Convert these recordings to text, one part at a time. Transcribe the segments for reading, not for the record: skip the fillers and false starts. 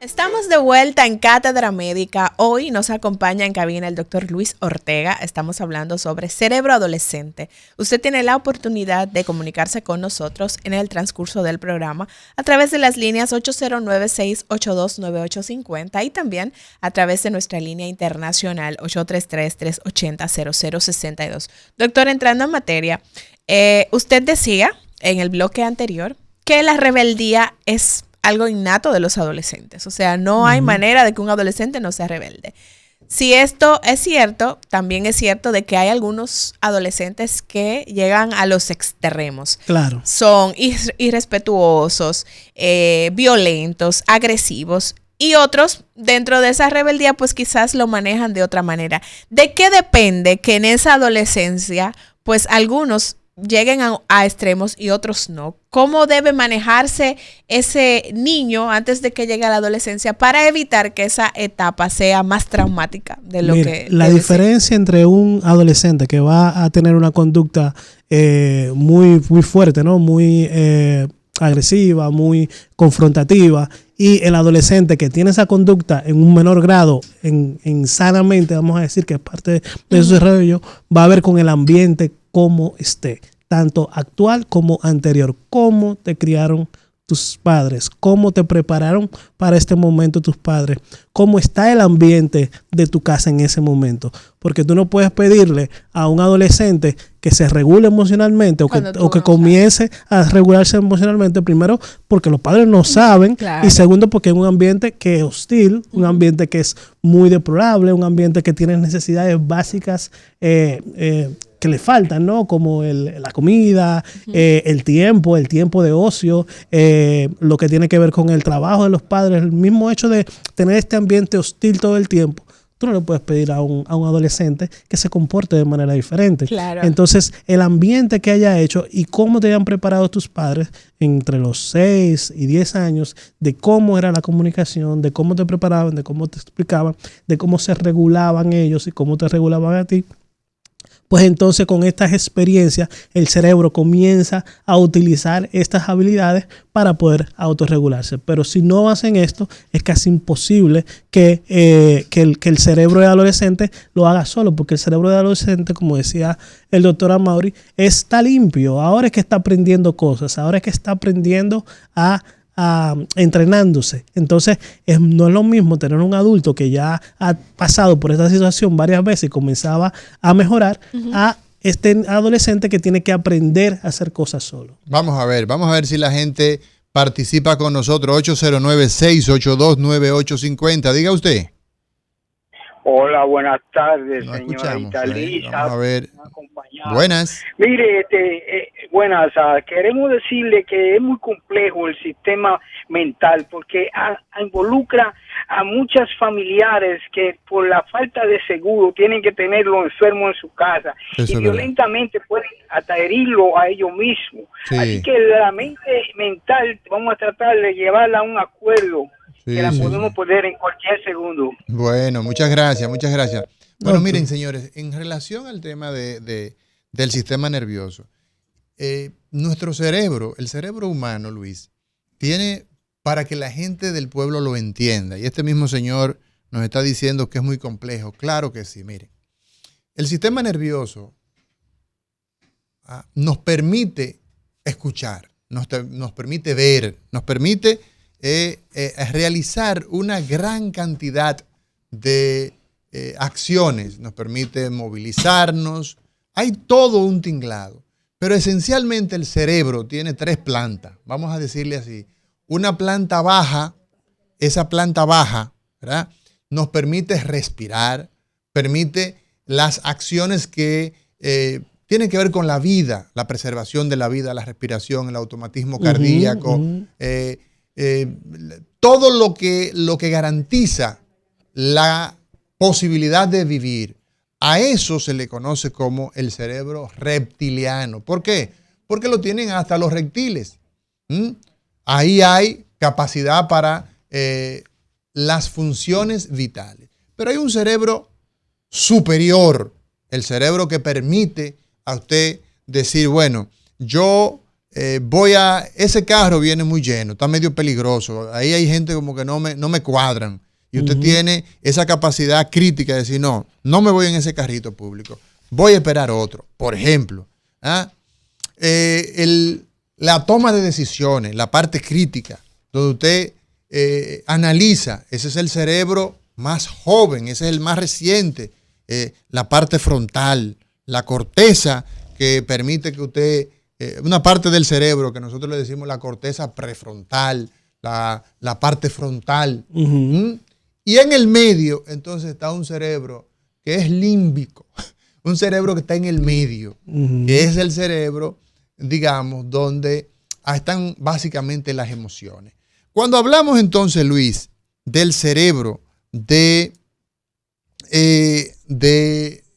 Estamos de vuelta en Cátedra Médica. Hoy nos acompaña en cabina el doctor Luis Ortega. Estamos hablando sobre cerebro adolescente. Usted tiene la oportunidad de comunicarse con nosotros en el transcurso del programa a través de las líneas 809-682-9850 y también a través de nuestra línea internacional 833-380-0062. Doctor, entrando en materia, usted decía en el bloque anterior que la rebeldía es algo innato de los adolescentes. O sea, no hay manera de que un adolescente no sea rebelde. Si esto es cierto, también es cierto de que hay algunos adolescentes que llegan a los extremos. Claro. Son irrespetuosos, violentos, agresivos. Y otros, dentro de esa rebeldía, pues quizás lo manejan de otra manera. ¿De qué depende que en esa adolescencia, pues algunos lleguen a extremos y otros no? ¿Cómo debe manejarse ese niño antes de que llegue a la adolescencia para evitar que esa etapa sea más traumática de lo que la diferencia entre un adolescente que va a tener una conducta muy fuerte, ¿no? Muy agresiva, muy confrontativa, y el adolescente que tiene esa conducta en un menor grado, en sanamente, vamos a decir que es parte de su desarrollo, va a ver con el ambiente cómo esté, tanto actual como anterior. Cómo te criaron tus padres, cómo te prepararon para este momento tus padres, cómo está el ambiente de tu casa en ese momento. Porque tú no puedes pedirle a un adolescente que se regule emocionalmente o que comience a regularse emocionalmente, primero porque los padres no saben, claro, y segundo porque es un ambiente que es hostil, un ambiente que es muy deplorable, un ambiente que tiene necesidades básicas que le faltan, ¿no? Como la comida, el tiempo de ocio, lo que tiene que ver con el trabajo de los padres, el mismo hecho de tener este ambiente hostil todo el tiempo. Tú no le puedes pedir a un adolescente que se comporte de manera diferente. Claro. Entonces, el ambiente que haya hecho y cómo te hayan preparado tus padres entre los 6 y 10 años, de cómo era la comunicación, de cómo te preparaban, de cómo te explicaban, de cómo se regulaban ellos y cómo te regulaban a ti. Pues entonces con estas experiencias el cerebro comienza a utilizar estas habilidades para poder autorregularse. Pero si no hacen esto, es casi imposible que el cerebro de adolescente lo haga solo, porque el cerebro de adolescente, como decía el doctor Amaury, está limpio. Ahora es que está aprendiendo cosas, ahora es que está aprendiendo entrenándose. Entonces no es lo mismo tener un adulto que ya ha pasado por esta situación varias veces y comenzaba a mejorar, a este adolescente que tiene que aprender a hacer cosas solo. Vamos a ver si la gente participa con nosotros. 809-682-9850. Diga usted. Hola, buenas tardes, No señora escuchamos, Italisa. Vamos a ver. Buenas. Mire, buenas. Queremos decirle que es muy complejo el sistema mental porque involucra a muchas familiares que por la falta de seguro tienen que tenerlo enfermo en su casa. Eso y violentamente pueden hasta herirlo a ellos mismos. Sí. Así que la mente mental vamos a tratar de llevarla a un acuerdo. Sí, que la podemos poner en cualquier segundo. Bueno, muchas gracias. Bueno, miren, señores, en relación al tema del sistema nervioso, nuestro cerebro, el cerebro humano, Luis, tiene, para que la gente del pueblo lo entienda, y este mismo señor nos está diciendo que es muy complejo. Claro que sí, miren. El sistema nervioso nos permite escuchar, nos permite ver, nos permite realizar una gran cantidad de acciones, nos permite movilizarnos. Hay todo un tinglado, pero esencialmente el cerebro tiene 3 plantas, vamos a decirle así. Una planta baja, esa planta baja, ¿verdad?, nos permite respirar, permite las acciones que tienen que ver con la vida, la preservación de la vida, la respiración, el automatismo cardíaco, todo lo que garantiza la posibilidad de vivir. A eso se le conoce como el cerebro reptiliano. ¿Por qué? Porque lo tienen hasta los reptiles. Ahí hay capacidad para las funciones vitales. Pero hay un cerebro superior, el cerebro que permite a usted decir, bueno, yo ese carro viene muy lleno, está medio peligroso, ahí hay gente como que no me cuadran. Y usted tiene esa capacidad crítica de decir, no me voy en ese carrito público, voy a esperar otro. Por ejemplo, la toma de decisiones, la parte crítica, donde usted analiza, ese es el cerebro más joven, ese es el más reciente, la parte frontal, la corteza que permite que usted, una parte del cerebro que nosotros le decimos la corteza prefrontal, la parte frontal. Y en el medio, entonces, está un cerebro que es límbico, un cerebro que está en el medio, que es el cerebro, digamos, donde están básicamente las emociones. Cuando hablamos entonces, Luis, del cerebro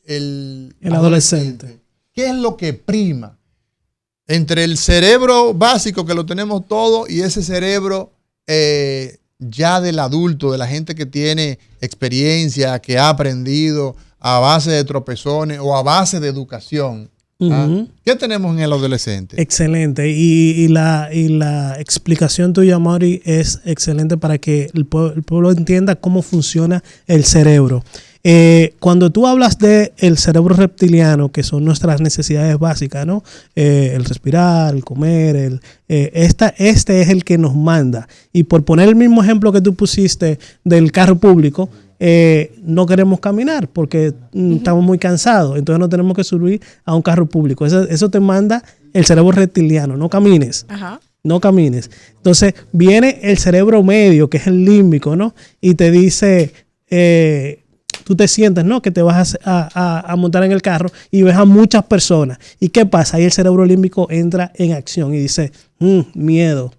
el adolescente, ¿qué es lo que prima entre el cerebro básico que lo tenemos todo y ese cerebro ya del adulto, de la gente que tiene experiencia, que ha aprendido a base de tropezones o a base de educación? ¿Qué tenemos en el adolescente? Excelente. Y la explicación tuya, Mauri, es excelente para que el pueblo entienda cómo funciona el cerebro. Cuando tú hablas de el cerebro reptiliano, que son nuestras necesidades básicas, ¿no? El respirar, el comer, este es el que nos manda. Y por poner el mismo ejemplo que tú pusiste del carro público, no queremos caminar porque estamos muy cansados, entonces no tenemos que subir a un carro público. Eso te manda el cerebro reptiliano, no camines. No camines. Entonces viene el cerebro medio, que es el límbico, ¿no? Y te dice, tú te sientes, ¿no? Que te vas a montar en el carro y ves a muchas personas. ¿Y qué pasa? Ahí el cerebro límbico entra en acción y dice, miedo.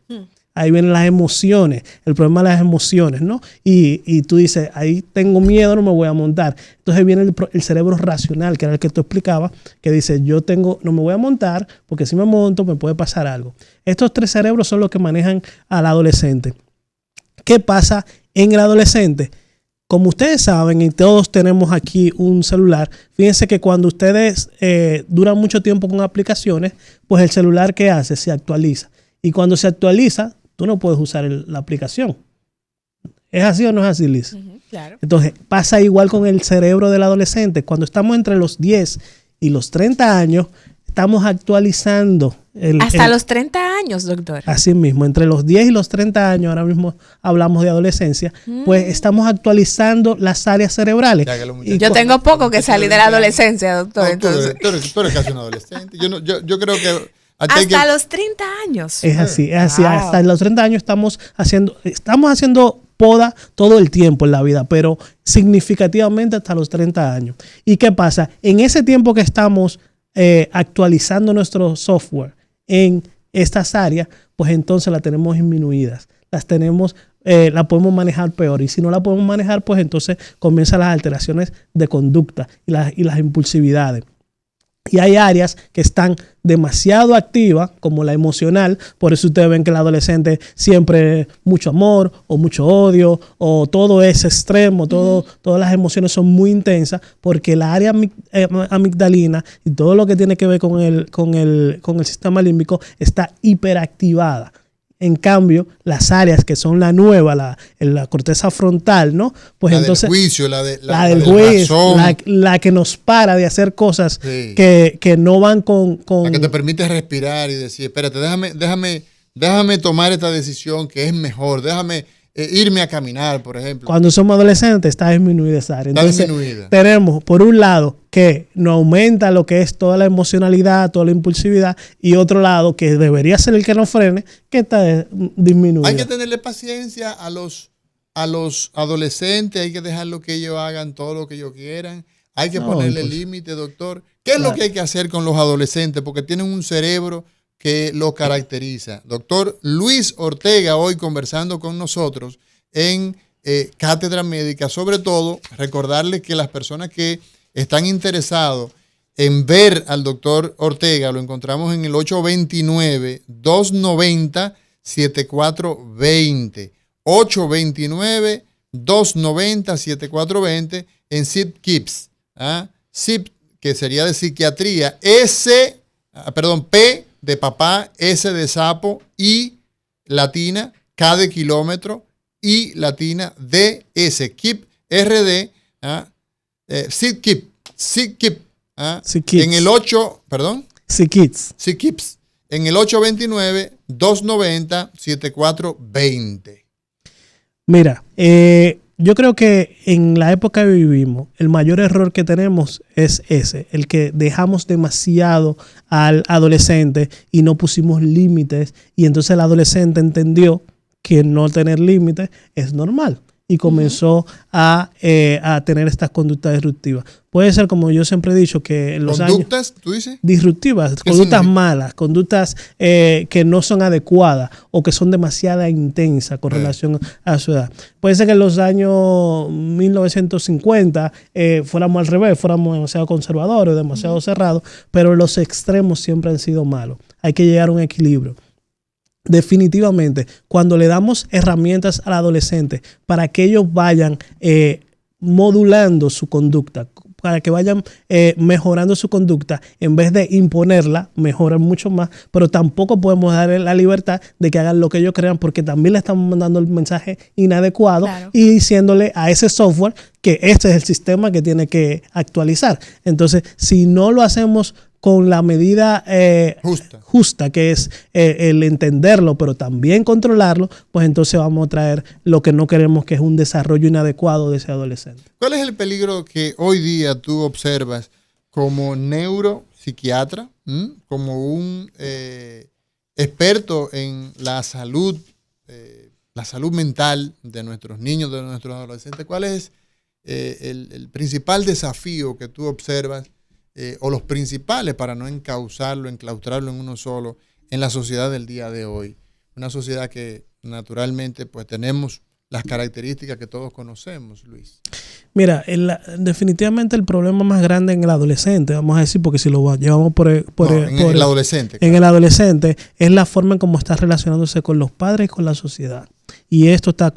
Ahí vienen las emociones, el problema de las emociones, ¿no? Y tú dices, ahí tengo miedo, no me voy a montar. Entonces viene el cerebro racional, que era el que tú explicabas, que dice, no me voy a montar porque si me monto me puede pasar algo. Estos tres cerebros son los que manejan al adolescente. ¿Qué pasa en el adolescente? Como ustedes saben, y todos tenemos aquí un celular, fíjense que cuando ustedes duran mucho tiempo con aplicaciones, pues el celular, ¿qué hace? Se actualiza. Y cuando se actualiza, tú no puedes usar la aplicación. ¿Es así o no es así, Liz? Claro. Entonces, pasa igual con el cerebro del adolescente. Cuando estamos entre los 10 y los 30 años, estamos actualizando. Hasta los 30 años, doctor. Así mismo, entre los 10 y los 30 años, ahora mismo hablamos de adolescencia, pues estamos actualizando las áreas cerebrales. Yo tengo poco que salí de la adolescencia, doctor. No, entonces. Tú eres casi un adolescente. Yo creo que... Hasta los 30 años. Es así. Wow. Hasta los 30 años estamos haciendo poda todo el tiempo en la vida, pero significativamente hasta los 30 años. ¿Y qué pasa? En ese tiempo que estamos actualizando nuestro software en estas áreas, pues entonces las tenemos disminuidas. La podemos manejar peor. Y si no la podemos manejar, pues entonces comienzan las alteraciones de conducta y las impulsividades. Y hay áreas que están demasiado activas, como la emocional. Por eso ustedes ven que el adolescente siempre mucho amor o mucho odio o todo es extremo, todas las emociones son muy intensas porque la área amigdalina y todo lo que tiene que ver con el sistema límbico está hiperactivada. En cambio, las áreas que son la nueva, la corteza frontal, ¿no? Pues la entonces, del juicio, la del juicio, la que nos para de hacer cosas que no van con... La que te permite respirar y decir, espérate, déjame tomar esta decisión que es mejor, déjame irme a caminar, por ejemplo. Cuando somos adolescentes está disminuida esa área. Entonces, disminuida. Tenemos, por un lado, que nos aumenta lo que es toda la emocionalidad, toda la impulsividad, y otro lado, que debería ser el que nos frene, que está disminuida. Hay que tenerle paciencia a los adolescentes, hay que dejarlo que ellos hagan todo lo que ellos quieran, hay que ponerle límite, doctor. ¿Qué es lo que hay que hacer con los adolescentes? Porque tienen un cerebro que lo caracteriza. Doctor Luis Ortega, hoy conversando con nosotros en Cátedra Médica. Sobre todo, recordarles que las personas que están interesados en ver al doctor Ortega, lo encontramos en el 829-290-7420. 829-290-7420 en SIP KIPS. SIP, que sería de psiquiatría. P de papá, S de sapo, I latina, K de kilómetro, I latina, D, S, KIP, RD, SIDKIP, en el 8, perdón. SIDKIPS, en el 829-290-7420. Mira, yo creo que en la época que vivimos, el mayor error que tenemos es ese, el que dejamos demasiado al adolescente y no pusimos límites, y entonces el adolescente entendió que no tener límites es normal y comenzó a tener estas conductas disruptivas. Puede ser, como yo siempre he dicho, que en los ¿Conductas, años tú dices? Disruptivas, conductas malas, conductas que no son adecuadas o que son demasiado intensas con relación a su edad. Puede ser que en los años 1950 fuéramos al revés, fuéramos demasiado conservadores, demasiado cerrados, pero los extremos siempre han sido malos. Hay que llegar a un equilibrio. Definitivamente, cuando le damos herramientas al adolescente para que ellos vayan modulando su conducta, para que vayan mejorando su conducta, en vez de imponerla, mejoran mucho más, pero tampoco podemos darle la libertad de que hagan lo que ellos crean, porque también le estamos mandando el mensaje inadecuado y diciéndole a ese software que este es el sistema que tiene que actualizar. Entonces, si no lo hacemos con la medida justa, que es el entenderlo, pero también controlarlo, pues entonces vamos a traer lo que no queremos, que es un desarrollo inadecuado de ese adolescente. ¿Cuál es el peligro que hoy día tú observas como neuropsiquiatra, como un experto en la salud mental de nuestros niños, de nuestros adolescentes? ¿Cuál es el principal desafío que tú observas, o los principales, para no enclaustrarlo en uno solo, en la sociedad del día de hoy? Una sociedad que naturalmente pues tenemos las características que todos conocemos, Luis. Mira, definitivamente el problema más grande en el adolescente, vamos a decir, porque si lo llevamos el adolescente, claro. En el adolescente es la forma en cómo está relacionándose con los padres y con la sociedad. Y esto está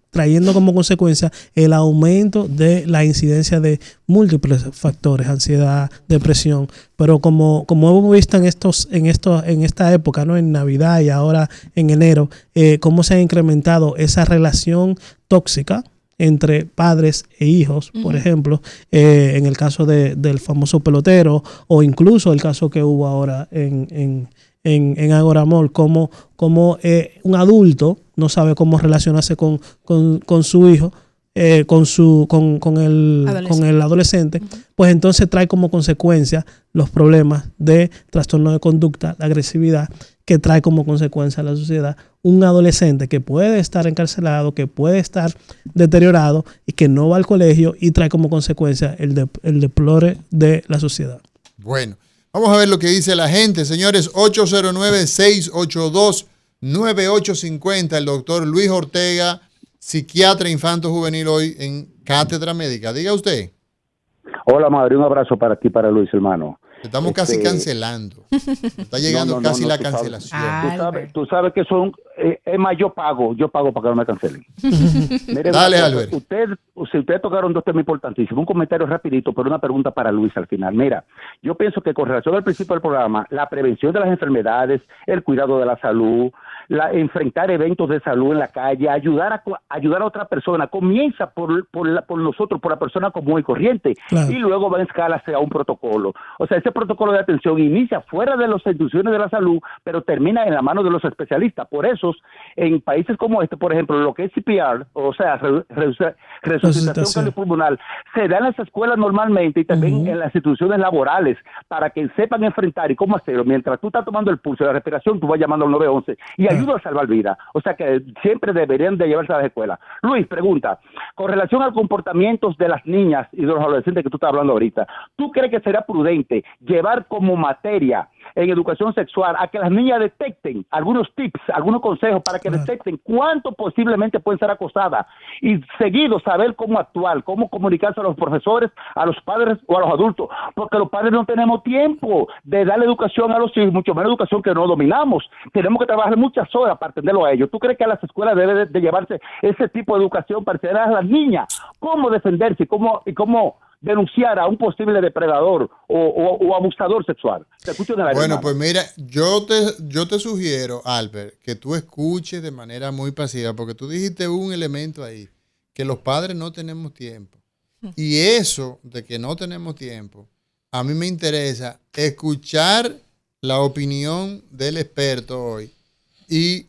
trayendo como consecuencia el aumento de la incidencia de múltiples factores, ansiedad, depresión. Pero como hemos visto en esta época, ¿no? En Navidad y ahora en enero, cómo se ha incrementado esa relación tóxica entre padres e hijos, por ejemplo, en el caso del famoso pelotero, o incluso el caso que hubo ahora en Agora Mall, como un adulto no sabe cómo relacionarse con su hijo, con el adolescente, pues entonces trae como consecuencia los problemas de trastorno de conducta, la agresividad, que trae como consecuencia a la sociedad un adolescente que puede estar encarcelado, que puede estar deteriorado y que no va al colegio, y trae como consecuencia el deplore de la sociedad. Bueno, vamos a ver lo que dice la gente, señores. 809-682-9850. El doctor Luis Ortega, psiquiatra infanto-juvenil, hoy en Cátedra Médica. Diga usted. Hola, madre, un abrazo para ti, para Luis, hermano. Estamos casi cancelando. Está llegando casi la cancelación. Tú sabes que son... es más, yo pago para que no me cancelen. Mire, dale, Albert. Ustedes tocaron dos temas importantísimos. Un comentario rapidito, pero una pregunta para Luis al final. Mira, yo pienso que con relación al principio del programa, la prevención de las enfermedades, el cuidado de la salud, enfrentar eventos de salud en la calle, ayudar a otra persona, comienza por nosotros, por la persona común y corriente, claro. Y luego va en escala hacia un protocolo. O sea, ese protocolo de atención inicia fuera de las instituciones de la salud, pero termina en la mano de los especialistas. Por eso, en países como este, por ejemplo, lo que es CPR, o sea, resucitación cardiopulmonar, se da en las escuelas normalmente y también en las instituciones laborales, para que sepan enfrentar y cómo hacerlo. Mientras tú estás tomando el pulso de la respiración, tú vas llamando al 911 y ayuda a salvar vidas. O sea que siempre deberían de llevarse a las escuelas. Luis, pregunta, con relación al comportamiento de las niñas y de los adolescentes que tú estás hablando ahorita, ¿tú crees que será prudente llevar como materia en educación sexual a que las niñas detecten algunos tips, algunos consejos para que detecten cuánto posiblemente pueden ser acosadas, y seguido saber cómo actuar, cómo comunicarse a los profesores, a los padres o a los adultos? Porque los padres no tenemos tiempo de darle educación a los hijos, mucho menos educación que no dominamos. Tenemos que trabajar muchas horas para atenderlo a ellos. ¿Tú crees que a las escuelas debe de llevarse ese tipo de educación para enseñar a las niñas cómo defenderse y cómo denunciar a un posible depredador o abusador sexual? Te escucho en el aire, Bueno, hermano. pues mira, yo te sugiero, Albert, que tú escuches de manera muy pasiva, porque tú dijiste un elemento ahí, que los padres no tenemos tiempo. Y eso de que no tenemos tiempo, a mí me interesa escuchar la opinión del experto hoy y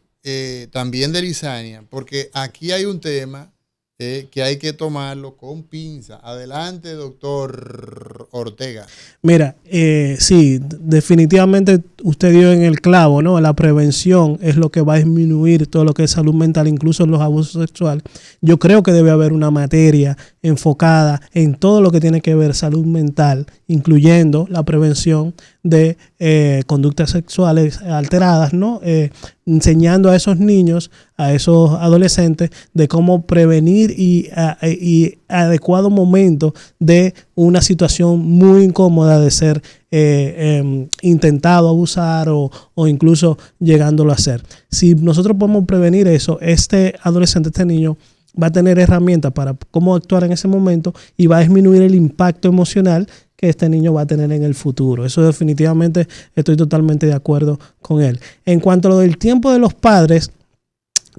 también de Lisania, porque aquí hay un tema que hay que tomarlo con pinza. Adelante, doctor Ortega. Mira, sí, definitivamente usted dio en el clavo, ¿no? La prevención es lo que va a disminuir todo lo que es salud mental, incluso en los abusos sexuales. Yo creo que debe haber una materia enfocada en todo lo que tiene que ver salud mental, incluyendo la prevención de conductas sexuales alteradas, ¿no? Enseñando a esos niños, a esos adolescentes, de cómo prevenir y adecuado momento de una situación muy incómoda de ser intentado abusar o incluso llegándolo a hacer. Si nosotros podemos prevenir eso, este adolescente, este niño, va a tener herramientas para cómo actuar en ese momento y va a disminuir el impacto emocional que este niño va a tener en el futuro. Eso definitivamente estoy totalmente de acuerdo con él. En cuanto a lo del tiempo de los padres,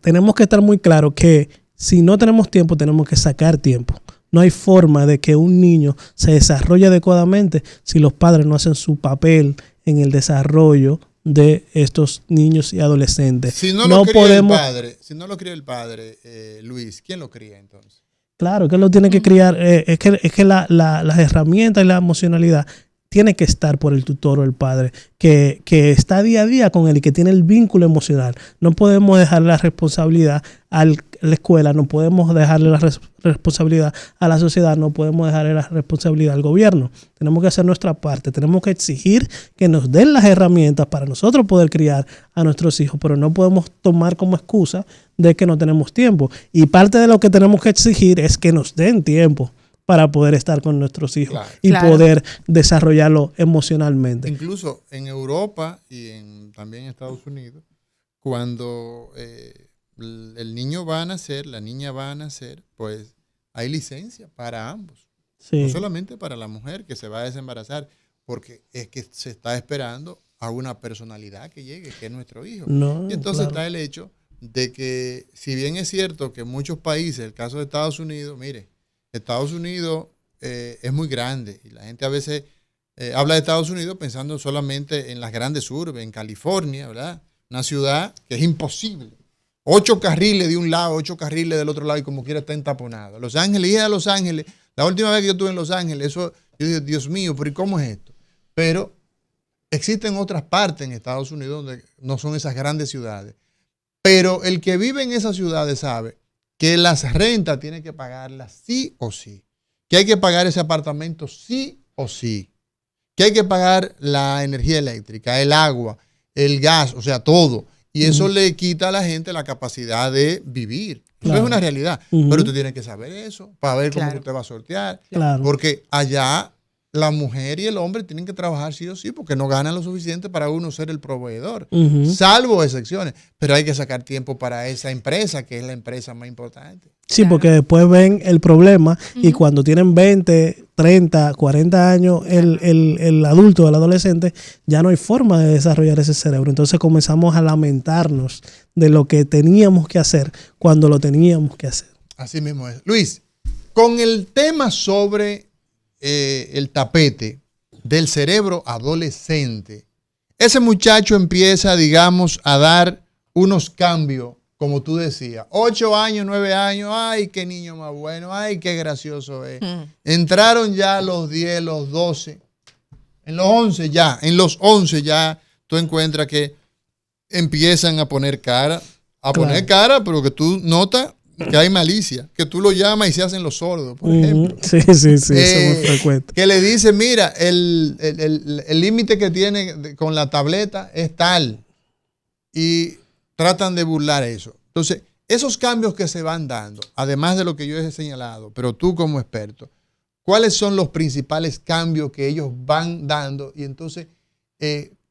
tenemos que estar muy claros que si no tenemos tiempo, tenemos que sacar tiempo. No hay forma de que un niño se desarrolle adecuadamente si los padres no hacen su papel en el desarrollo de estos niños y adolescentes. Si no lo cría el padre, Luis, ¿quién lo cría entonces? Claro, que él lo tiene que criar. Es que las herramientas y la emocionalidad tiene que estar por el tutor o el padre que está día a día con él y que tiene el vínculo emocional. No podemos dejarle la responsabilidad a la escuela, no podemos dejarle la responsabilidad a la sociedad, no podemos dejarle la responsabilidad al gobierno. Tenemos que hacer nuestra parte, tenemos que exigir que nos den las herramientas para nosotros poder criar a nuestros hijos, pero no podemos tomar como excusa de que no tenemos tiempo. Y parte de lo que tenemos que exigir es que nos den tiempo para poder estar con nuestros hijos y poder desarrollarlo emocionalmente. Incluso en Europa y también en Estados Unidos, cuando el niño va a nacer, la niña va a nacer, pues hay licencia para ambos. Sí. No solamente para la mujer que se va a desembarazar, porque es que se está esperando a una personalidad que llegue, que es nuestro hijo. Y entonces está el hecho de que, si bien es cierto que en muchos países, el caso de Estados Unidos, mire, Estados Unidos es muy grande y la gente a veces habla de Estados Unidos pensando solamente en las grandes urbes, en California, ¿verdad? Una ciudad que es imposible. 8 carriles de un lado, 8 carriles del otro lado y como quiera está entaponado. Los Ángeles, ir a Los Ángeles, la última vez que yo estuve en Los Ángeles, eso, yo dije, Dios mío, pero ¿y cómo es esto? Pero existen otras partes en Estados Unidos donde no son esas grandes ciudades. Pero el que vive en esas ciudades sabe que las rentas tiene que pagarlas sí o sí, que hay que pagar ese apartamento sí o sí, que hay que pagar la energía eléctrica, el agua, el gas, o sea, todo. Y eso le quita a la gente la capacidad de vivir. Eso es una realidad. Pero usted tiene que saber eso para ver cómo usted va a sortear. Porque allá la mujer y el hombre tienen que trabajar sí o sí porque no ganan lo suficiente para uno ser el proveedor. Salvo excepciones. Pero hay que sacar tiempo para esa empresa, que es la empresa más importante. Sí, porque después ven el problema y cuando tienen 20, 30, 40 años el adulto, el adolescente, ya no hay forma de desarrollar ese cerebro. Entonces comenzamos a lamentarnos de lo que teníamos que hacer cuando lo teníamos que hacer. Así mismo es. Luis, con el tema sobre el tapete del cerebro adolescente, ese muchacho empieza, digamos, a dar unos cambios, como tú decías, 8 años, 9 años, ay, qué niño más bueno, ay, qué gracioso es. Entraron ya los 10, los 12, en los 11 ya tú encuentras que empiezan a poner cara, pero que tú notas que hay malicia, que tú lo llamas y se hacen los sordos, por ejemplo. Sí, eso es muy frecuente. Que le dice, mira, el límite que tiene con la tableta es tal. Y tratan de burlar eso. Entonces, esos cambios que se van dando, además de lo que yo he señalado, pero tú como experto, ¿cuáles son los principales cambios que ellos van dando? Y entonces,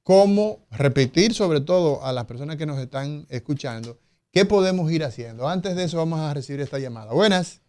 ¿cómo repetir, sobre todo a las personas que nos están escuchando, qué podemos ir haciendo? Antes de eso vamos a recibir esta llamada. Buenas.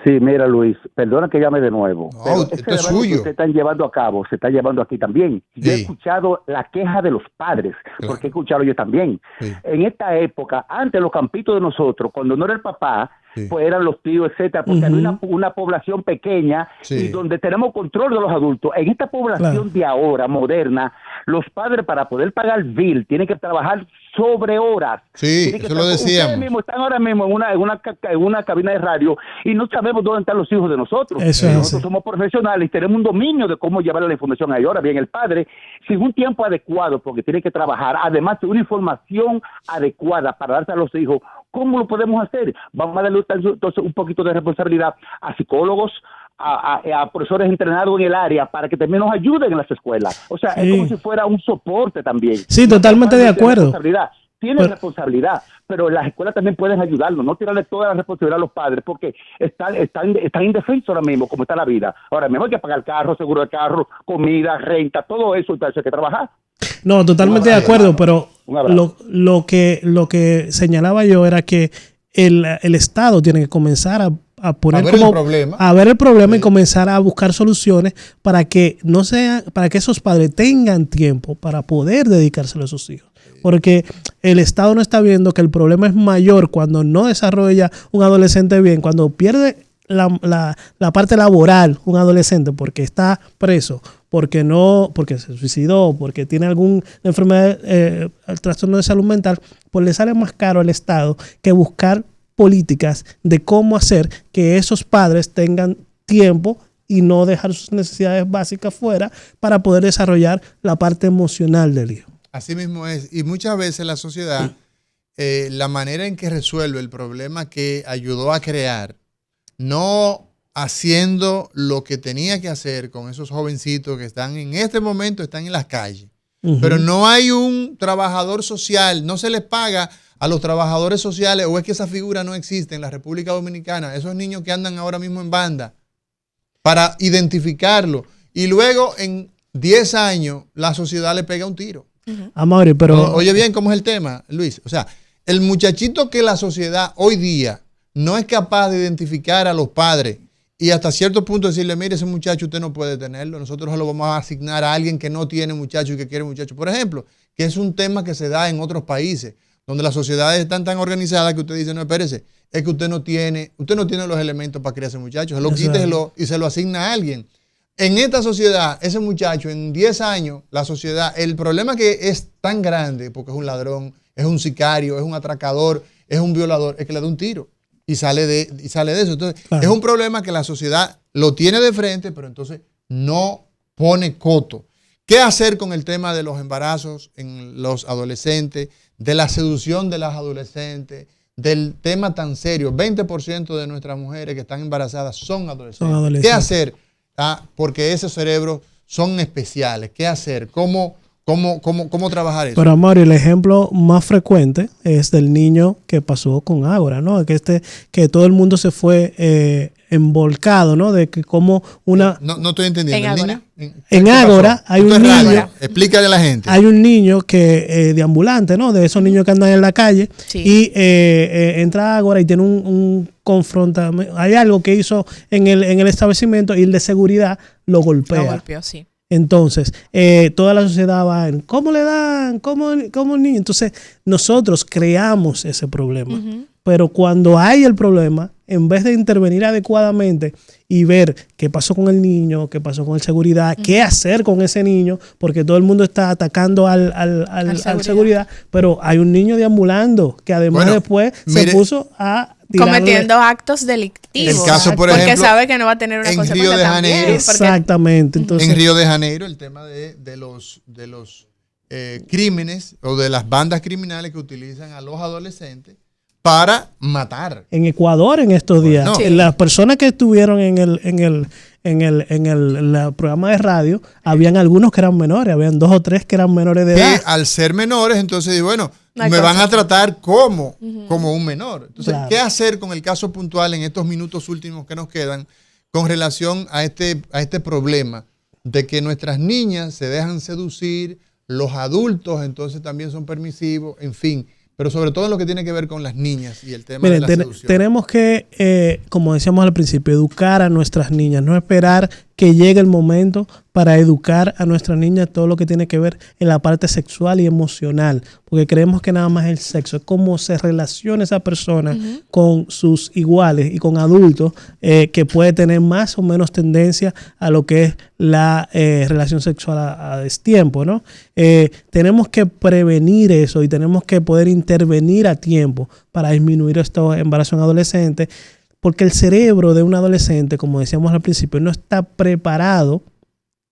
Sí, mira, Luis, perdona que llame de nuevo. No, pero esto ese es debate suyo. que ustedes están llevando a cabo, se está llevando aquí también. Yo he Sí. escuchado la queja de los padres, Claro. porque he escuchado yo también. Sí. En esta época, antes los campitos de nosotros, cuando no era el papá, Sí. pues eran los tíos, etcétera, porque había una población pequeña Sí. y donde tenemos control de los adultos. En esta población de ahora, moderna, los padres para poder pagar bill tienen que trabajar sobre horas. Sí, Tienen que eso lo estar- decíamos. Ustedes mismos están ahora mismo en una cabina de radio y no sabemos dónde están los hijos de nosotros. Eso es Nosotros así. somos profesionales y tenemos un dominio de cómo llevar la información ahí. Ahora bien, el padre, sin un tiempo adecuado, porque tiene que trabajar, además de una información adecuada para darse a los hijos, ¿cómo lo podemos hacer? Vamos a darle entonces un poquito de responsabilidad a psicólogos, a profesores entrenados en el área para que también nos ayuden en las escuelas. O sea, es Sí. como si fuera un soporte también. Sí, totalmente de acuerdo. Tienen Pero- responsabilidad, pero las escuelas también pueden ayudarnos, no tirarle toda la responsabilidad a los padres, porque están indefensos ahora mismo, como está la vida. Ahora mismo hay que pagar carro, seguro de carro, comida, renta, todo eso, entonces hay que trabajar. No, totalmente de Un abrazo, acuerdo, hermano. pero Un abrazo. lo que señalaba yo era que el Estado tiene que comenzar a poner A ver el problema. a ver el problema y Sí. comenzar a buscar soluciones para que para que esos padres tengan tiempo para poder dedicárselo a sus hijos. Porque el Estado no está viendo que el problema es mayor cuando no desarrolla un adolescente bien, cuando pierde la parte laboral un adolescente porque está preso, porque se suicidó, porque tiene alguna enfermedad, trastorno de salud mental, pues le sale más caro al Estado que buscar políticas de cómo hacer que esos padres tengan tiempo y no dejar sus necesidades básicas fuera para poder desarrollar la parte emocional del hijo. Así mismo es. Y muchas veces la sociedad, la manera en que resuelve el problema que ayudó a crear, no haciendo lo que tenía que hacer con esos jovencitos que están en este momento, están en las calles. Pero no hay un trabajador social, no se les paga a los trabajadores sociales, o es que esa figura no existe en la República Dominicana, esos niños que andan ahora mismo en banda, para identificarlo. Y luego en 10 años la sociedad le pega un tiro. Amaury, pero Oye bien, ¿cómo es el tema, Luis? O sea, el muchachito que la sociedad hoy día no es capaz de identificar a los padres y hasta cierto punto decirle, mire, ese muchacho usted no puede tenerlo, nosotros se lo vamos a asignar a alguien que no tiene muchacho y que quiere muchacho. Por ejemplo, que es un tema que se da en otros países, donde las sociedades están tan organizadas que usted dice, no, espérese, es que usted no tiene los elementos para criar ese muchacho, se lo quíteselo y se lo asigna a alguien. En esta sociedad, ese muchacho en 10 años, la sociedad, el problema que es tan grande, porque es un ladrón, es un sicario, es un atracador, es un violador, es que le da un tiro y sale de eso. Entonces, claro, es un problema que la sociedad lo tiene de frente, pero entonces no pone coto. ¿Qué hacer con el tema de los embarazos en los adolescentes, de la seducción de las adolescentes, del tema tan serio? 20% de nuestras mujeres que están embarazadas son adolescentes. ¿Qué hacer? Porque esos cerebros son especiales. ¿Qué hacer? ¿Cómo trabajar eso? Pero, Amaury, el ejemplo más frecuente es del niño que pasó con Ágora, ¿no? Que todo el mundo se fue embolcado, ¿no? De que como una... No estoy entendiendo. En ¿El Ágora. niño? En ¿Qué Ágora pasó? hay Esto un es radio. niño... Explícale a la gente. Hay un niño que de ambulante, ¿no? De esos niños que andan en la calle. Sí. Y entra Ágora y tiene un confrontamiento. Hay algo que hizo en el establecimiento y el de seguridad lo golpea. Lo golpeó, sí. Entonces, toda la sociedad va en ¿cómo le dan? ¿Cómo el niño? Entonces, nosotros creamos ese problema. Pero cuando hay el problema, en vez de intervenir adecuadamente y ver qué pasó con el niño, qué pasó con el seguridad, qué hacer con ese niño, porque todo el mundo está atacando al seguridad, pero hay un niño deambulando que además después se puso a tirarle. Cometiendo actos delictivos. El caso, por ejemplo, porque sabe que no va a tener una en consecuencia Río de también, Janeiro. porque- Exactamente. Entonces, En Río de Janeiro, el tema de los crímenes o de las bandas criminales que utilizan a los adolescentes para matar. en Ecuador en estos días, Bueno. Sí. las personas que estuvieron en el programa de radio, habían algunos que eran menores, habían 2 o 3 que eran menores de Que edad. al ser menores, entonces, bueno, No hay me van a consecuencia. tratar como un menor. Entonces, Claro. ¿qué hacer con el caso puntual en estos minutos últimos que nos quedan con relación a este problema de que nuestras niñas se dejan seducir, los adultos entonces también son permisivos, en fin? pero sobre todo en lo que tiene que ver con las niñas y el tema Miren, de la seducción. tenemos que, como decíamos al principio, educar a nuestras niñas, no esperar que llegue el momento para educar a nuestras niñas todo lo que tiene que ver en la parte sexual y emocional, porque creemos que nada más el sexo, es cómo se relaciona esa persona con sus iguales y con adultos que puede tener más o menos tendencia a lo que es la relación sexual a destiempo, ¿no? Tenemos que prevenir eso y tenemos que poder intervenir a tiempo para disminuir estos embarazos en adolescentes, porque el cerebro de un adolescente, como decíamos al principio, no está preparado,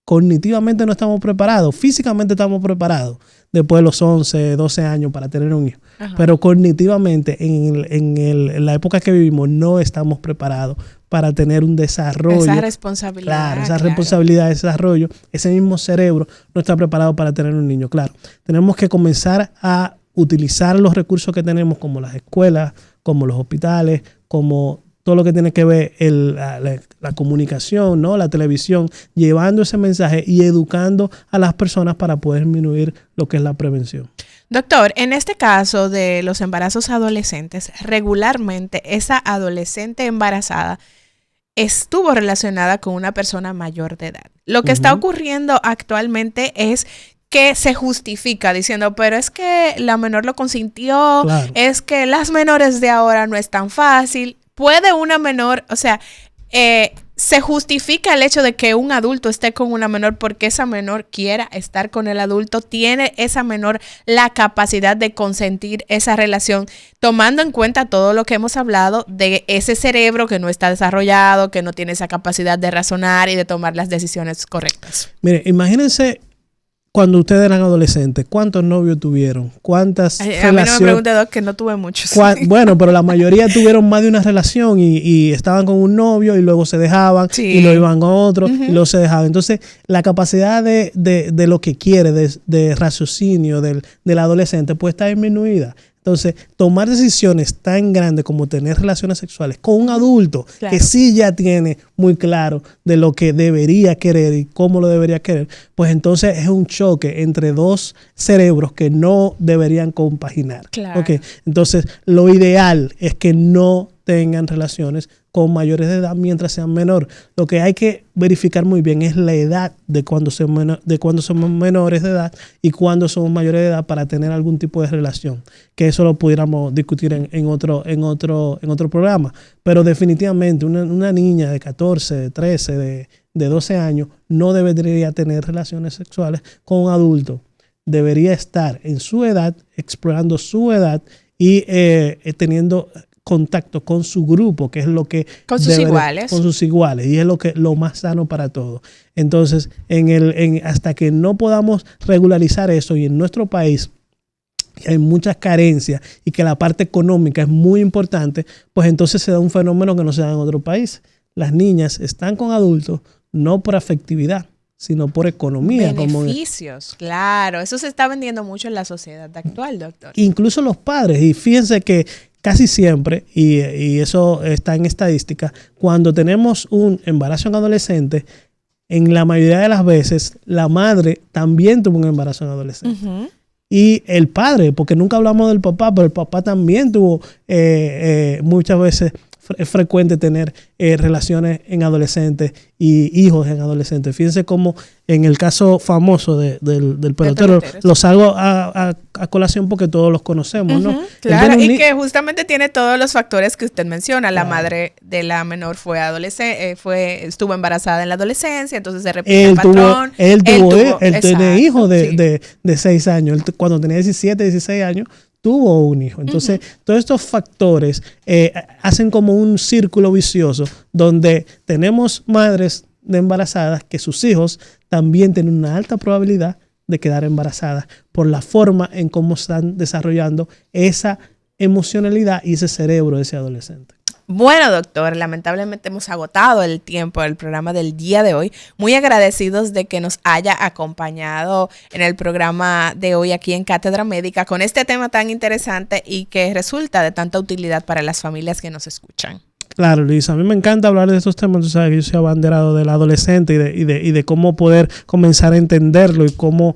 cognitivamente no estamos preparados, físicamente estamos preparados después de los 11, 12 años para tener un hijo. Ajá. Pero cognitivamente en la época que vivimos no estamos preparados para tener un desarrollo. Esa responsabilidad. Claro, responsabilidad de desarrollo. Ese mismo cerebro no está preparado para tener un niño. Claro, tenemos que comenzar a utilizar los recursos que tenemos como las escuelas, como los hospitales, como todo lo que tiene que ver la comunicación, ¿no? La televisión, llevando ese mensaje y educando a las personas para poder disminuir lo que es la prevención. Doctor, en este caso de los embarazos adolescentes, regularmente esa adolescente embarazada estuvo relacionada con una persona mayor de edad. Lo que está ocurriendo actualmente es que se justifica diciendo, pero es que la menor lo consintió, claro, es que las menores de ahora no es tan fácil. Puede una menor, o sea, se justifica el hecho de que un adulto esté con una menor porque esa menor quiera estar con el adulto. Tiene esa menor la capacidad de consentir esa relación, tomando en cuenta todo lo que hemos hablado de ese cerebro que no está desarrollado, que no tiene esa capacidad de razonar y de tomar las decisiones correctas. Mire, imagínense cuando ustedes eran adolescentes, ¿cuántos novios tuvieron? ¿Cuántas relaciones? A mí no me pregunte, Doc, que no tuve muchos. Bueno, pero la mayoría tuvieron más de una relación y estaban con un novio y luego se dejaban, sí, y luego iban con otro y luego se dejaban. Entonces, la capacidad de lo que quiere, de raciocinio del adolescente, pues está disminuida. Entonces, tomar decisiones tan grandes como tener relaciones sexuales con un adulto, claro, que sí ya tiene muy claro de lo que debería querer y cómo lo debería querer, pues entonces es un choque entre dos cerebros que no deberían compaginar. Claro. ¿Okay? Entonces, lo ideal es que no tengan relaciones con mayores de edad mientras sean menores. Lo que hay que verificar muy bien es la edad de cuando somos menores de edad y cuando somos mayores de edad para tener algún tipo de relación. Que eso lo pudiéramos discutir en otro programa. Pero definitivamente una niña de 14, de 13, de 12 años no debería tener relaciones sexuales con un adulto. Debería estar en su edad, explorando su edad y teniendo contacto con su grupo, que es lo que con sus iguales, y es lo más sano para todos. Entonces, hasta que no podamos regularizar eso, y en nuestro país hay muchas carencias y que la parte económica es muy importante, pues entonces se da un fenómeno que no se da en otro país. Las niñas están con adultos no por afectividad, sino por economía. Beneficios, claro. Eso se está vendiendo mucho en la sociedad actual, doctor. Incluso los padres. Y fíjense que casi siempre, y eso está en estadística, cuando tenemos un embarazo en adolescente, en la mayoría de las veces, la madre también tuvo un embarazo en adolescente. Uh-huh. Y el padre, porque nunca hablamos del papá, pero el papá también tuvo muchas veces, es frecuente tener relaciones en adolescentes y hijos en adolescentes. Fíjense cómo en el caso famoso del pelotero, lo salgo a colación porque todos los conocemos, ¿no? Claro, y que justamente tiene todos los factores que usted menciona. La madre de la menor fue adolescente, estuvo embarazada en la adolescencia, entonces se repite el patrón. Él tiene hijos de 6 años. Él, cuando tenía 17, 16 años, tuvo un hijo. Entonces, todos estos factores hacen como un círculo vicioso donde tenemos madres de embarazadas que sus hijos también tienen una alta probabilidad de quedar embarazadas por la forma en cómo están desarrollando esa emocionalidad y ese cerebro de ese adolescente. Bueno, doctor, lamentablemente hemos agotado el tiempo del programa del día de hoy. Muy agradecidos de que nos haya acompañado en el programa de hoy aquí en Cátedra Médica con este tema tan interesante y que resulta de tanta utilidad para las familias que nos escuchan. Claro, Luis, a mí me encanta hablar de estos temas. Tú sabes que yo soy abanderado del adolescente y de cómo poder comenzar a entenderlo y cómo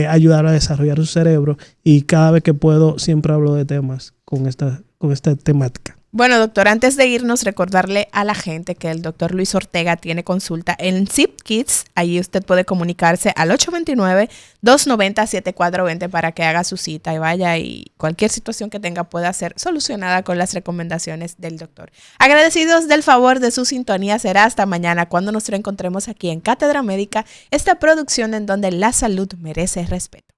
ayudar a desarrollar su cerebro. Y cada vez que puedo, siempre hablo de temas con esta temática. Bueno, doctor, antes de irnos, recordarle a la gente que el doctor Luis Ortega tiene consulta en Zip Kids. Allí usted puede comunicarse al 829-290-7420 para que haga su cita y vaya, y cualquier situación que tenga pueda ser solucionada con las recomendaciones del doctor. Agradecidos del favor de su sintonía. Será hasta mañana cuando nos reencontremos aquí en Cátedra Médica, esta producción en donde la salud merece respeto.